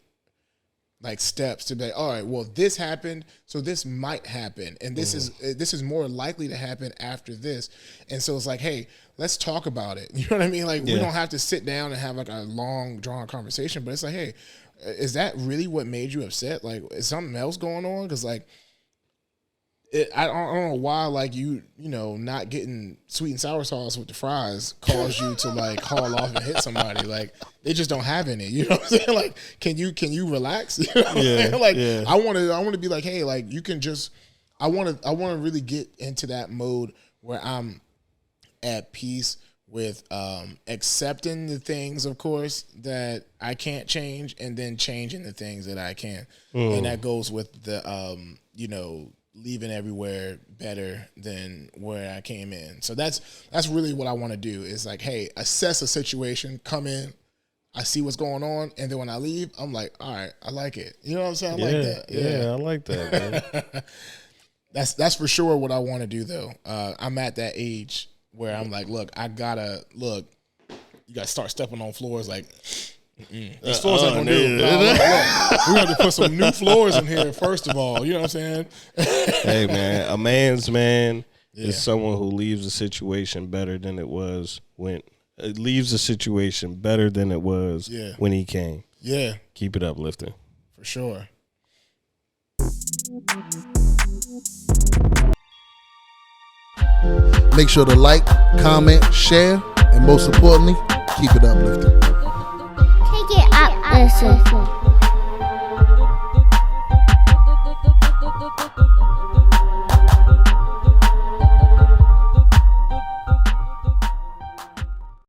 like steps to be like, all right, well, this happened, so this might happen, and this is more likely to happen after this, and so it's like, hey, let's talk about it. You know what I mean? Like we don't have to sit down and have like a long drawn conversation, but it's like, hey, is that really what made you upset? Like, is something else going on? Because like, I don't know why, like not getting sweet and sour sauce with the fries caused you to like haul off and hit somebody. Like they just don't have any. You know what I'm saying? Like, can you relax? You know what I'm saying? Like I want to be like, hey, like you can just. I want to really get into that mode where I'm at peace with accepting the things, of course, that I can't change, and then changing the things that I can, and that goes with the leaving everywhere better than where I came in. So that's really what I want to do, is like, hey, assess a situation, come in, I see what's going on, and then when I leave, I'm like, all right, I like it. You know what I'm saying? I like that. Yeah, I like that, man. That's for sure what I want to do, though. I'm at that age where I'm like, look, you gotta start stepping on floors like, these floors ain't gonna do. We have to put some new floors in here first of all. You know what I'm saying? Hey man, a man's man is someone who leaves a situation better than it was when leaves a situation better than it was when he came. Yeah. Keep it uplifting. For sure. Make sure to like, comment, share, and most importantly, keep it uplifting. Take it up, listen.